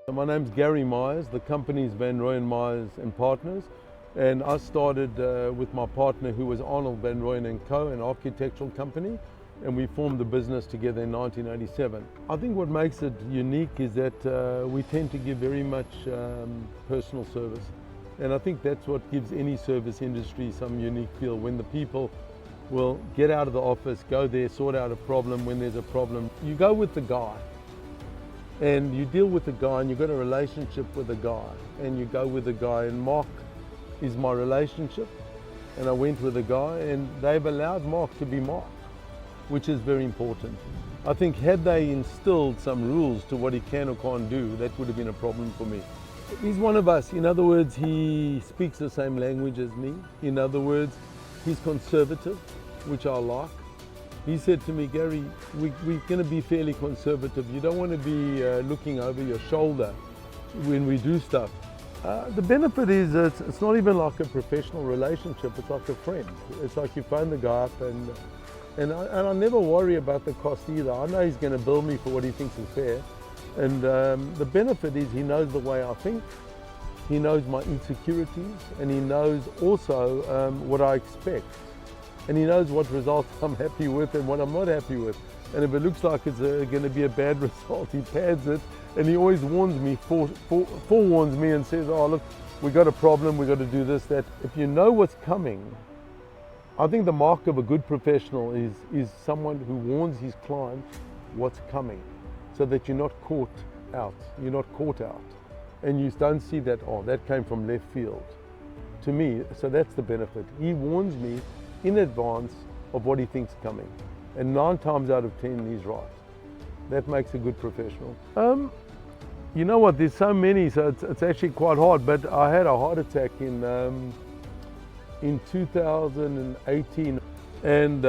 My name's Gary Meyers, the company's Rooijen Meyers and Partners, and I started with my partner who was Arnold Van Rooijen & Co., an architectural company, and we formed the business together in 1987. I think what makes it unique is that we tend to give very much personal service, and I think that's what gives any service industry some unique feel. When the people will get out of the office, go there, sort out a problem when there's a problem, you go with the guy. And you deal with the guy and you've got a relationship with the guy and you go with the guy, and Mark is my relationship, and I went with the guy and they've allowed Mark to be Mark, which is very important. I think had they instilled some rules to what he can or can't do, that would have been a problem for me. He's one of us. In other words, he speaks the same language as me. In other words, he's conservative, which I like. He said to me, Gary, we're going to be fairly conservative. You don't want to be looking over your shoulder when we do stuff. The benefit is it's not even like a professional relationship. It's like a friend. It's like you phone the guy up and I never worry about the cost either. I know he's going to bill me for what he thinks is fair. And the benefit is he knows the way I think. He knows my insecurities, and he knows also what I expect. And he knows what results I'm happy with and what I'm not happy with. And if it looks like it's going to be a bad result, he pads it, and he always warns me, forewarns me and says, oh look, we got a problem, we got to do this, that. If you know what's coming, I think the mark of a good professional is someone who warns his client what's coming, so that you're not caught out. You're not caught out. And you don't see that, oh, that came from left field. To me, so that's the benefit. He warns me in advance of what he thinks coming, and 9 times out of 10 he's right. That makes a good professional. You know what, there's so many, so it's actually quite hard, but I had a heart attack in 2018, and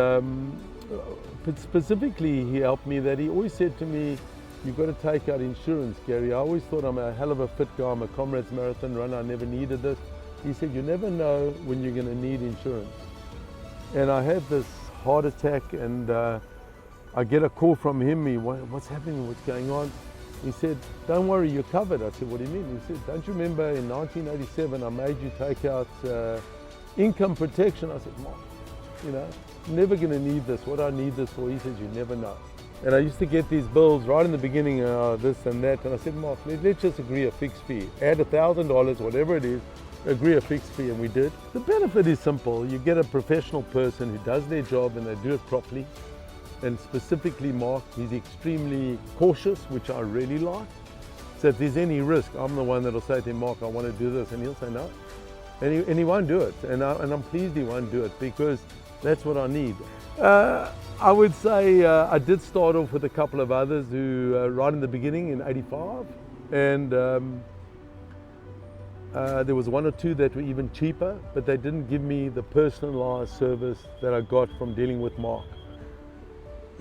specifically he helped me that he always said to me, you've got to take out insurance, Gary. I always thought I'm a hell of a fit guy, I'm a Comrades Marathon runner, I never needed this. He said, you never know when you're going to need insurance. And I had this heart attack, and I get a call from him. What's happening? What's going on? He said, don't worry, you're covered. I said, what do you mean? He said, don't you remember in 1987 I made you take out income protection? I said, Mark, you know, I'm never going to need this. What do I need this for? He says, you never know. And I used to get these bills right in the beginning, this and that. And I said, Mark, let's just agree a fixed fee. Add $1,000, whatever it is. Agree a fixed fee, and we did. The benefit is simple. You get a professional person who does their job and they do it properly. And specifically Mark, he's extremely cautious, which I really like. So if there's any risk, I'm the one that'll say to him, Mark, I want to do this, and he'll say no. And he won't do it, and I'm pleased he won't do it, because that's what I need. I would say I did start off with a couple of others who, right in the beginning in '85, and there was 1 or 2 that were even cheaper, but they didn't give me the personalized service that I got from dealing with Mark.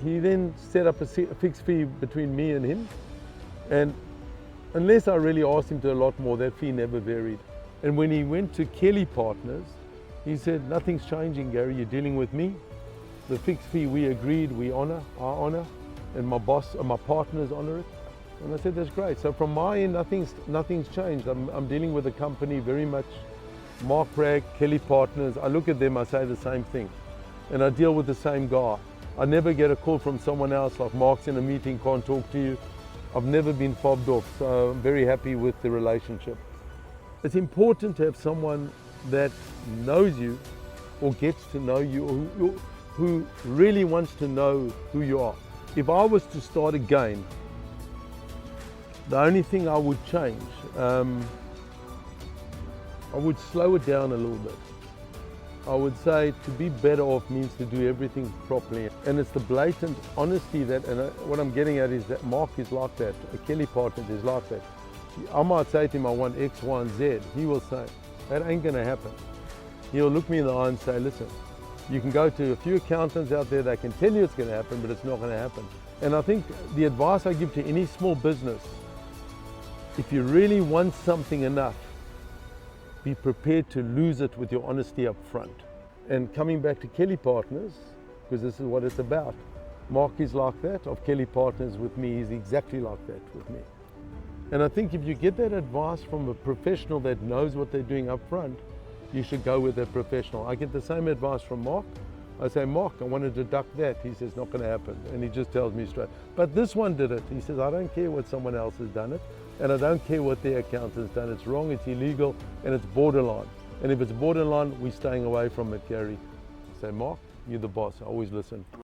He then set up a fixed fee between me and him, and unless I really asked him to a lot more, that fee never varied. And when he went to Kelly+Partners, he said, nothing's changing, Gary, you're dealing with me. The fixed fee we agreed, I honor, and my boss and my partners honor it. And I said, that's great. So from my end, nothing's changed. I'm dealing with a company very much, Mark Bragg, Kelly+Partners. I look at them, I say the same thing. And I deal with the same guy. I never get a call from someone else, like Mark's in a meeting, can't talk to you. I've never been fobbed off, so I'm very happy with the relationship. It's important to have someone that knows you, or gets to know you, or who really wants to know who you are. If I was to start again, the only thing I would change, I would slow it down a little bit. I would say to be better off means to do everything properly. And it's the blatant honesty that, and what I'm getting at is that Mark is like that, Kelly+Partners is like that. I might say to him, I want X, Y, and Z. He will say, that ain't gonna happen. He'll look me in the eye and say, listen, you can go to a few accountants out there, they can tell you it's gonna happen, but it's not gonna happen. And I think the advice I give to any small business, if you really want something enough, be prepared to lose it with your honesty up front. And coming back to Kelly+Partners, because this is what it's about, Mark is like that, of Kelly+Partners with me, he's exactly like that with me. And I think if you get that advice from a professional that knows what they're doing up front, you should go with that professional. I get the same advice from Mark. I say, Mark, I want to deduct that. He says, not going to happen. And he just tells me straight. But this one did it. He says, I don't care what someone else has done it, and I don't care what their accountant's done. It's wrong, it's illegal, and it's borderline. And if it's borderline, we're staying away from it, Gary. I say, Mark, you're the boss. I always listen.